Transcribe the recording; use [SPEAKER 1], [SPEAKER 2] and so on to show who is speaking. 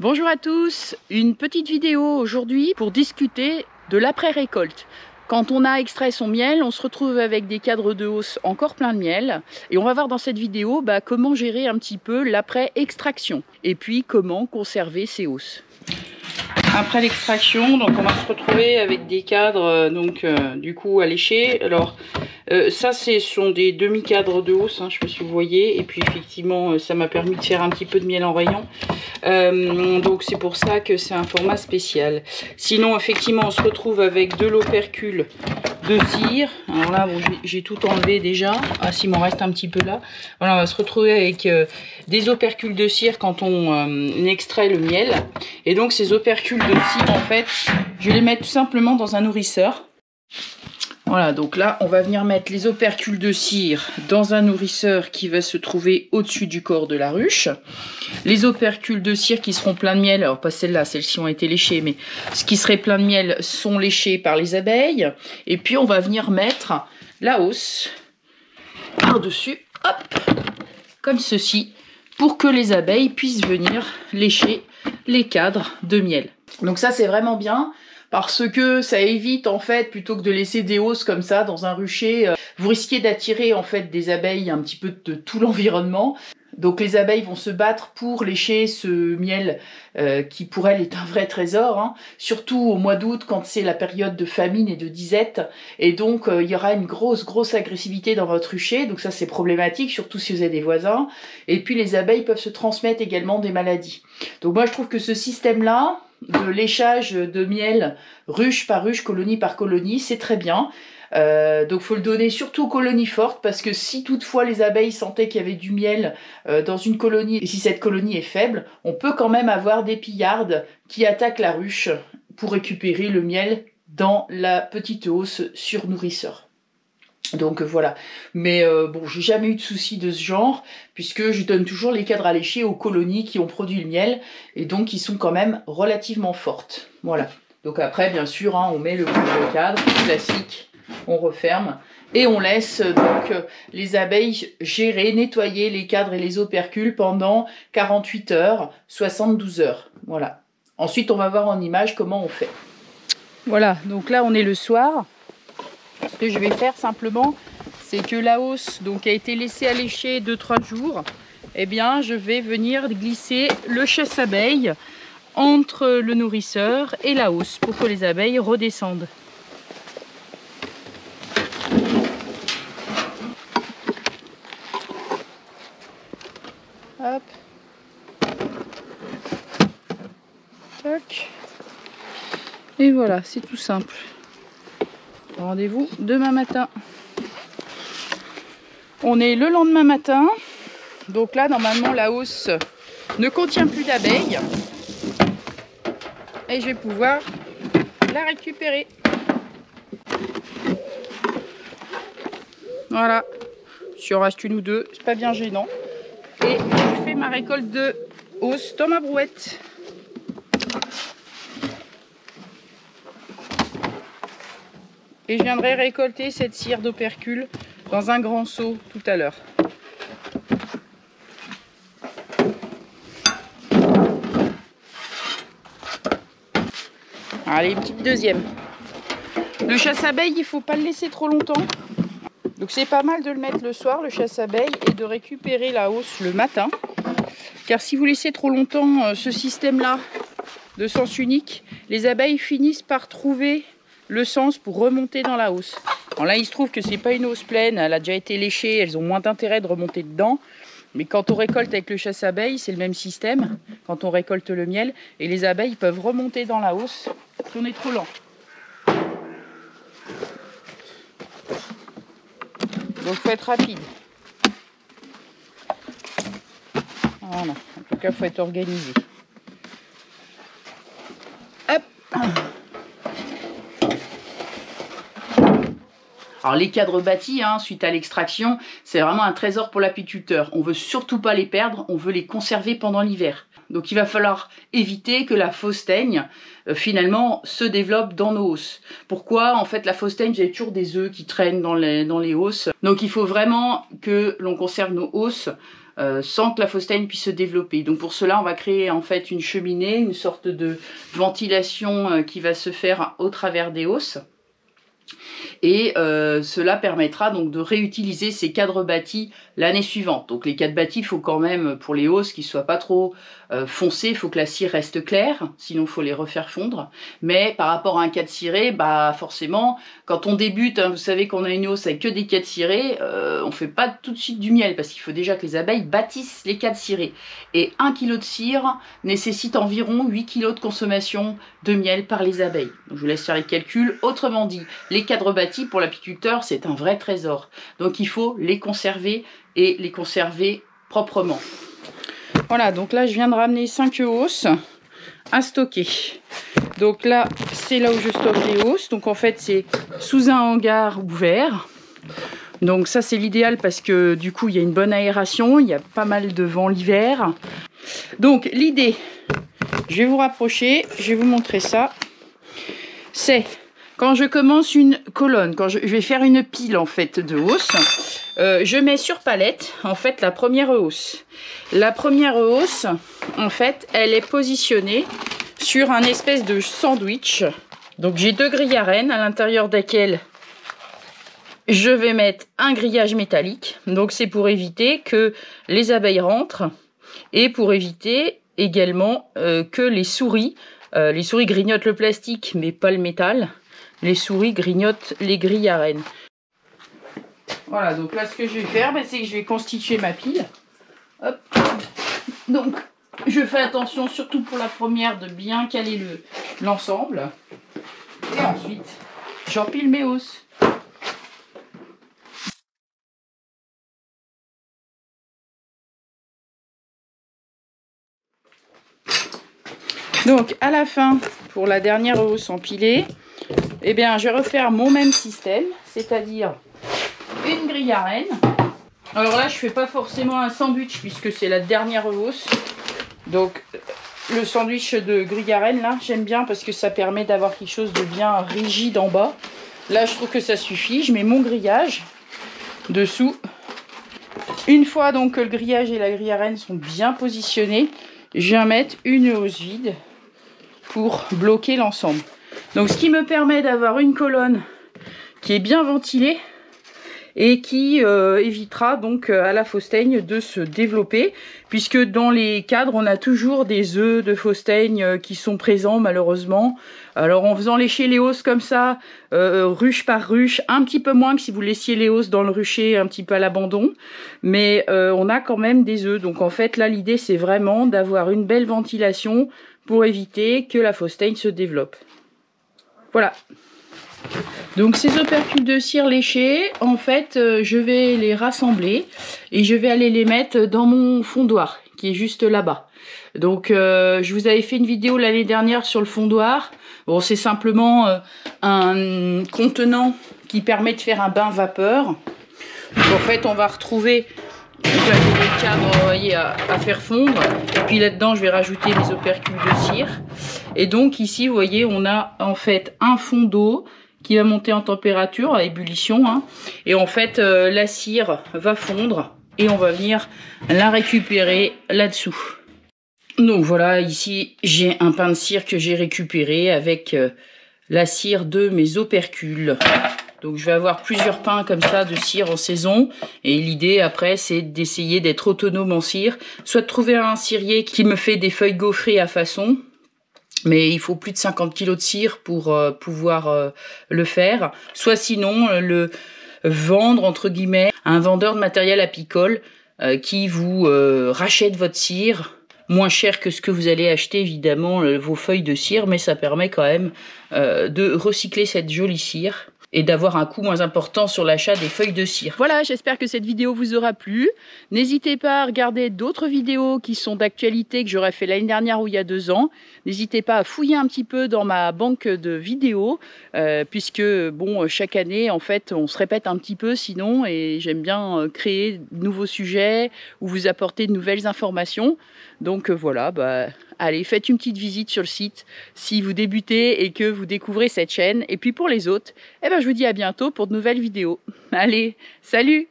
[SPEAKER 1] Bonjour à tous, une petite vidéo aujourd'hui pour discuter de l'après-récolte. Quand on a extrait son miel, on se retrouve avec des cadres de hausse encore plein de miel. Et on va voir dans cette vidéo comment gérer un petit peu l'après-extraction. Et puis comment conserver ces hausses. Après l'extraction, donc on va se retrouver avec des cadres du coup à lécher. Alors ça ce sont des demi-cadres de hausse, je sais pas si vous voyez, et puis effectivement ça m'a permis de faire un petit peu de miel en rayon. Donc c'est pour ça que c'est un format spécial. Sinon effectivement on se retrouve avec de l'opercule de cire. Alors là bon, j'ai tout enlevé déjà. Ah s'il m'en reste un petit peu là. Voilà, on va se retrouver avec des opercules de cire quand on extrait le miel. Et donc ces opercules de cire en fait, je vais les mettre tout simplement dans un nourrisseur. Voilà, donc là, on va venir mettre les opercules de cire dans un nourrisseur qui va se trouver au-dessus du corps de la ruche. Les opercules de cire qui seront pleins de miel, alors pas celles-là, celles-ci ont été léchées, mais ce qui serait plein de miel sont léchés par les abeilles. Et puis, on va venir mettre la hausse par-dessus, hop, comme ceci, pour que les abeilles puissent venir lécher les cadres de miel. Donc ça, c'est vraiment bien. Parce que ça évite en fait, plutôt que de laisser des hausses comme ça dans un rucher, vous risquez d'attirer en fait des abeilles un petit peu de tout l'environnement. Donc les abeilles vont se battre pour lécher ce miel qui pour elles est un vrai trésor, surtout au mois d'août quand c'est la période de famine et de disette. Et donc il y aura une grosse agressivité dans votre rucher, donc ça c'est problématique, surtout si vous avez des voisins. Et puis les abeilles peuvent se transmettre également des maladies. Donc moi je trouve que ce système-là, de léchage de miel ruche par ruche, colonie par colonie, c'est très bien. Donc faut le donner surtout aux colonies fortes, parce que si toutefois les abeilles sentaient qu'il y avait du miel dans une colonie, et si cette colonie est faible, on peut quand même avoir des pillardes qui attaquent la ruche pour récupérer le miel dans la petite hausse sur nourrisseur. Donc voilà, mais bon, j'ai jamais eu de soucis de ce genre, puisque je donne toujours les cadres à lécher aux colonies qui ont produit le miel, et donc qui sont quand même relativement fortes. Voilà, donc après bien sûr, on met le cadre classique, on referme, et on laisse donc les abeilles gérer, nettoyer les cadres et les opercules pendant 48 heures, 72 heures, voilà. Ensuite on va voir en image comment on fait. Voilà, donc là on est le soir. Ce que je vais faire simplement, c'est que la hausse a été laissée à lécher 2-3 jours. Eh bien, je vais venir glisser le chasse-abeilles entre le nourrisseur et la hausse pour que les abeilles redescendent. Hop. Tac. Et voilà, c'est tout simple. Rendez-vous demain matin. On est le lendemain matin. Donc là, normalement, la hausse ne contient plus d'abeilles. Et je vais pouvoir la récupérer. Voilà. S'il en reste une ou deux, c'est pas bien gênant. Et je fais ma récolte de hausse dans ma brouette. Et je viendrai récolter cette cire d'opercule dans un grand seau tout à l'heure. Allez, une petite deuxième. Le chasse-abeille, il ne faut pas le laisser trop longtemps. Donc c'est pas mal de le mettre le soir, le chasse-abeille, et de récupérer la hausse le matin. Car si vous laissez trop longtemps ce système-là de sens unique, les abeilles finissent par trouver le sens pour remonter dans la hausse. Alors là, il se trouve que c'est pas une hausse pleine, elle a déjà été léchée, elles ont moins d'intérêt de remonter dedans. Mais quand on récolte avec le chasse-abeille, c'est le même système. Quand on récolte le miel, et les abeilles peuvent remonter dans la hausse si on est trop lent. Donc il faut être rapide. Voilà, en tout cas, il faut être organisé. Hop. Alors les cadres bâtis, suite à l'extraction, c'est vraiment un trésor pour l'apiculteur. On veut surtout pas les perdre, on veut les conserver pendant l'hiver. Donc il va falloir éviter que la fausse teigne, finalement, se développe dans nos hausses. Pourquoi? En fait, la fausse teigne, vous avez toujours des œufs qui traînent dans les hausses. Donc il faut vraiment que l'on conserve nos hausses sans que la fausse teigne puisse se développer. Donc pour cela, on va créer en fait une cheminée, une sorte de ventilation qui va se faire au travers des hausses. Et cela permettra donc de réutiliser ces cadres bâtis l'année suivante. Donc les cadres bâtis, il faut quand même, pour les hausses, qu'ils ne soient pas trop foncés, il faut que la cire reste claire, sinon il faut les refaire fondre. Mais par rapport à un cadre ciré, bah forcément, quand on débute, hein, vous savez qu'on a une hausse avec que des cadres cirés, on ne fait pas tout de suite du miel, parce qu'il faut déjà que les abeilles bâtissent les cadres cirés. Et 1 kg de cire nécessite environ 8 kg de consommation de miel par les abeilles. Donc, je vous laisse faire les calculs. Autrement dit, les cadres bâtis pour l'apiculteur, c'est un vrai trésor. Donc il faut les conserver et les conserver proprement. Voilà, donc là je viens de ramener 5 hausses à stocker. Donc là, c'est là où je stocke les hausses. Donc en fait, c'est sous un hangar ouvert. Donc ça, c'est l'idéal parce que du coup, il y a une bonne aération, il y a pas mal de vent l'hiver. Donc l'idée, je vais vous rapprocher, je vais vous montrer ça. C'est quand je commence une colonne, quand je vais faire une pile en fait de hausses, je mets sur palette en fait la première hausse. La première hausse, en fait, elle est positionnée sur un espèce de sandwich. Donc j'ai 2 grilles à rennes à l'intérieur desquelles je vais mettre un grillage métallique. Donc c'est pour éviter que les abeilles rentrent et pour éviter également que les souris grignotent le plastique mais pas le métal. Les souris grignotent les grilles à rennes. Voilà, donc là ce que je vais faire, c'est que je vais constituer ma pile. Hop. Donc je fais attention, surtout pour la première, de bien caler l'ensemble. Et ensuite, j'empile mes hausses. Donc à la fin, pour la dernière hausse empilée, eh bien, je vais refaire mon même système, c'est-à-dire une grille à rennes. Alors là, je fais pas forcément un sandwich puisque c'est la dernière hausse. Donc le sandwich de grille à rennes, là, j'aime bien parce que ça permet d'avoir quelque chose de bien rigide en bas. Là, je trouve que ça suffit. Je mets mon grillage dessous. Une fois donc que le grillage et la grille à rennes sont bien positionnés, je viens mettre une hausse vide pour bloquer l'ensemble. Donc ce qui me permet d'avoir une colonne qui est bien ventilée et qui évitera donc à la fausse teigne de se développer, puisque dans les cadres on a toujours des œufs de fausse teigne qui sont présents malheureusement. Alors en faisant lécher les hausses comme ça, ruche par ruche, un petit peu moins que si vous laissiez les hausses dans le rucher un petit peu à l'abandon, mais on a quand même des œufs. Donc en fait là l'idée c'est vraiment d'avoir une belle ventilation pour éviter que la fausse teigne se développe. Voilà. Donc ces opercules de cire léchés, en fait, je vais les rassembler et je vais aller les mettre dans mon fondoir qui est juste là-bas. Donc je vous avais fait une vidéo l'année dernière sur le fondoir. Bon, c'est simplement un contenant qui permet de faire un bain vapeur. Donc, en fait, on va retrouver le cadre, vous voyez, à faire fondre. Et puis là-dedans, je vais rajouter mes opercules de cire. Et donc ici, vous voyez, on a en fait un fond d'eau qui va monter en température à ébullition, hein. Et en fait la cire va fondre et on va venir la récupérer là-dessous. Donc voilà, ici j'ai un pain de cire que j'ai récupéré avec la cire de mes opercules. Donc je vais avoir plusieurs pains comme ça de cire en saison, et l'idée après c'est d'essayer d'être autonome en cire, soit de trouver un cirier qui me fait des feuilles gaufrées à façon. Mais il faut plus de 50 kg de cire pour pouvoir le faire. Soit sinon le vendre entre guillemets à un vendeur de matériel apicole qui vous rachète votre cire moins cher que ce que vous allez acheter évidemment vos feuilles de cire, mais ça permet quand même de recycler cette jolie cire et d'avoir un coût moins important sur l'achat des feuilles de cire. Voilà, j'espère que cette vidéo vous aura plu. N'hésitez pas à regarder d'autres vidéos qui sont d'actualité que j'aurais fait l'année dernière ou il y a 2 ans. N'hésitez pas à fouiller un petit peu dans ma banque de vidéos, puisque bon, chaque année, en fait, on se répète un petit peu sinon, et j'aime bien créer de nouveaux sujets ou vous apporter de nouvelles informations. Donc voilà, allez, faites une petite visite sur le site si vous débutez et que vous découvrez cette chaîne. Et puis pour les autres, je vous dis à bientôt pour de nouvelles vidéos. Allez, salut!